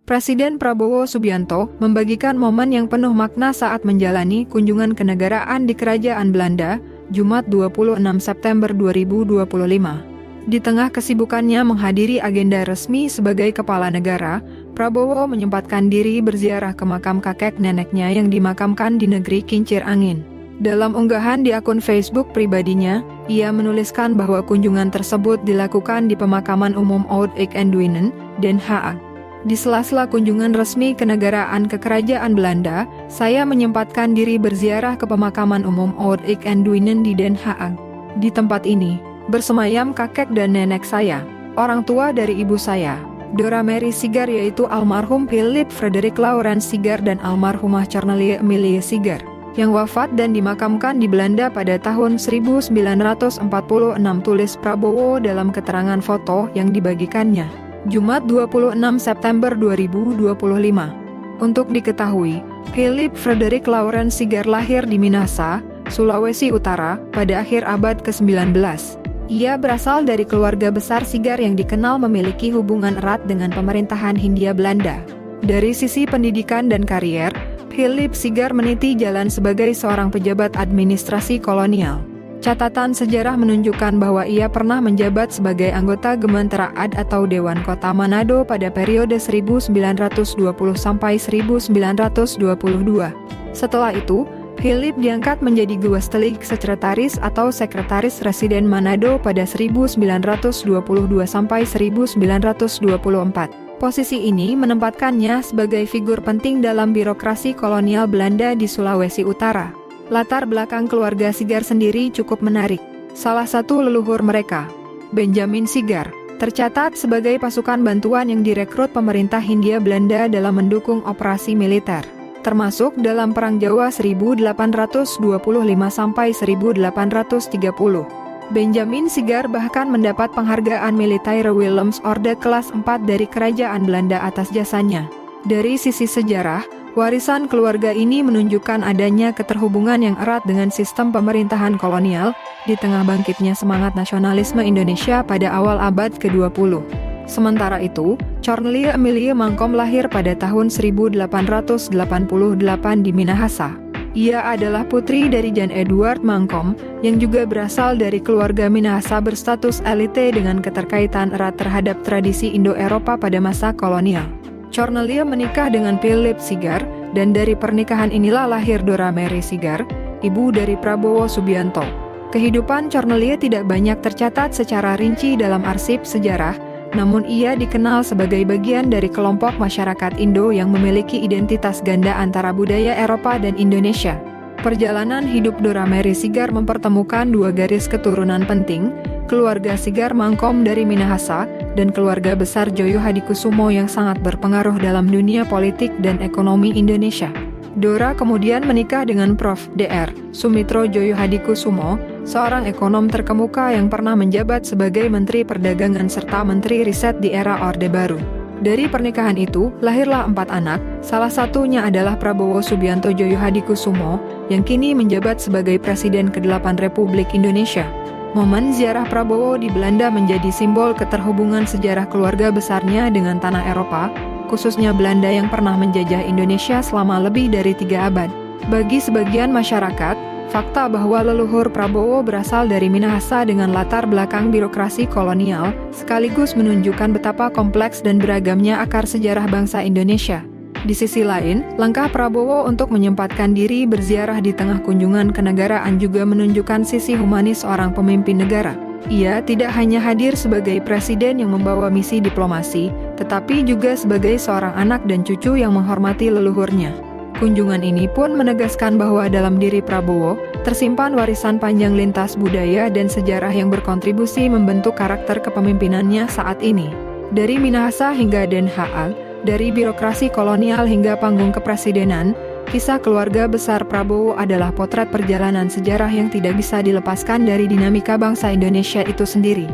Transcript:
Presiden Prabowo Subianto membagikan momen yang penuh makna saat menjalani kunjungan kenegaraan di Kerajaan Belanda, Jumat 26 September 2025. Di tengah kesibukannya menghadiri agenda resmi sebagai kepala negara, Prabowo menyempatkan diri berziarah ke makam kakek neneknya yang dimakamkan di negeri Kincir Angin. Dalam unggahan di akun Facebook pribadinya, ia menuliskan bahwa kunjungan tersebut dilakukan di Pemakaman Umum Oud Ik Enduynen, Den Haag. Di sela-sela kunjungan resmi kenegaraan ke Kerajaan Belanda, saya menyempatkan diri berziarah ke Pemakaman Umum Oud Ik Enduynen di Den Haag. Di tempat ini, bersemayam kakek dan nenek saya, orang tua dari ibu saya, Dora Mary Sigar, yaitu almarhum Philip Frederick Laurens Sigar dan almarhumah Cornelia Emilie Sigar, yang wafat dan dimakamkan di Belanda pada tahun 1946, tulis Prabowo dalam keterangan foto yang dibagikannya, Jumat 26 September 2025. Untuk diketahui, Philip Frederick Laurens Sigar lahir di Minahasa, Sulawesi Utara, pada akhir abad ke-19. Ia berasal dari keluarga besar Sigar yang dikenal memiliki hubungan erat dengan pemerintahan Hindia Belanda. Dari sisi pendidikan dan karier, Philip Sigar meniti jalan sebagai seorang pejabat administrasi kolonial. Catatan sejarah menunjukkan bahwa ia pernah menjabat sebagai anggota Gemeenteraad atau Dewan Kota Manado pada periode 1920 sampai 1922. Setelah itu, Philip diangkat menjadi Gewestelijk Sekretaris atau Sekretaris Residen Manado pada 1922 sampai 1924. Posisi ini menempatkannya sebagai figur penting dalam birokrasi kolonial Belanda di Sulawesi Utara. Latar belakang keluarga Sigar sendiri cukup menarik. Salah satu leluhur mereka, Benjamin Sigar, tercatat sebagai pasukan bantuan yang direkrut pemerintah Hindia Belanda dalam mendukung operasi militer, termasuk dalam Perang Jawa 1825 sampai 1830. Benjamin Sigar bahkan mendapat penghargaan militer Willems Orde kelas 4 dari Kerajaan Belanda atas jasanya. Dari sisi sejarah, warisan keluarga ini menunjukkan adanya keterhubungan yang erat dengan sistem pemerintahan kolonial, di tengah bangkitnya semangat nasionalisme Indonesia pada awal abad ke-20. Sementara itu, Cornelia Emilie Mangkom lahir pada tahun 1888 di Minahasa. Ia adalah putri dari Jan Edward Mangkom, yang juga berasal dari keluarga Minahasa berstatus elite dengan keterkaitan erat terhadap tradisi Indo-Eropa pada masa kolonial. Cornelia menikah dengan Philip Sigar, dan dari pernikahan inilah lahir Dora Mary Sigar, ibu dari Prabowo Subianto. Kehidupan Cornelia tidak banyak tercatat secara rinci dalam arsip sejarah, namun ia dikenal sebagai bagian dari kelompok masyarakat Indo yang memiliki identitas ganda antara budaya Eropa dan Indonesia. Perjalanan hidup Dora Mary Sigar mempertemukan dua garis keturunan penting, keluarga Sigar Mangkom dari Minahasa, dan keluarga besar Joyo Hadikusumo yang sangat berpengaruh dalam dunia politik dan ekonomi Indonesia. Dora kemudian menikah dengan Prof. Dr. Sumitro Joyo Hadikusumo, seorang ekonom terkemuka yang pernah menjabat sebagai Menteri Perdagangan serta Menteri Riset di era Orde Baru. Dari pernikahan itu, lahirlah 4 anak, salah satunya adalah Prabowo Subianto Joyo Hadikusumo, yang kini menjabat sebagai Presiden ke-8 Republik Indonesia. Momen ziarah Prabowo di Belanda menjadi simbol keterhubungan sejarah keluarga besarnya dengan tanah Eropa, khususnya Belanda yang pernah menjajah Indonesia selama lebih dari 3 abad. Bagi sebagian masyarakat, fakta bahwa leluhur Prabowo berasal dari Minahasa dengan latar belakang birokrasi kolonial, sekaligus menunjukkan betapa kompleks dan beragamnya akar sejarah bangsa Indonesia. Di sisi lain, langkah Prabowo untuk menyempatkan diri berziarah di tengah kunjungan kenegaraan juga menunjukkan sisi humanis seorang pemimpin negara. Ia tidak hanya hadir sebagai presiden yang membawa misi diplomasi, tetapi juga sebagai seorang anak dan cucu yang menghormati leluhurnya. Kunjungan ini pun menegaskan bahwa dalam diri Prabowo tersimpan warisan panjang lintas budaya dan sejarah yang berkontribusi membentuk karakter kepemimpinannya saat ini. Dari Minahasa hingga Den Haag, dari birokrasi kolonial hingga panggung kepresidenan, kisah keluarga besar Prabowo adalah potret perjalanan sejarah yang tidak bisa dilepaskan dari dinamika bangsa Indonesia itu sendiri.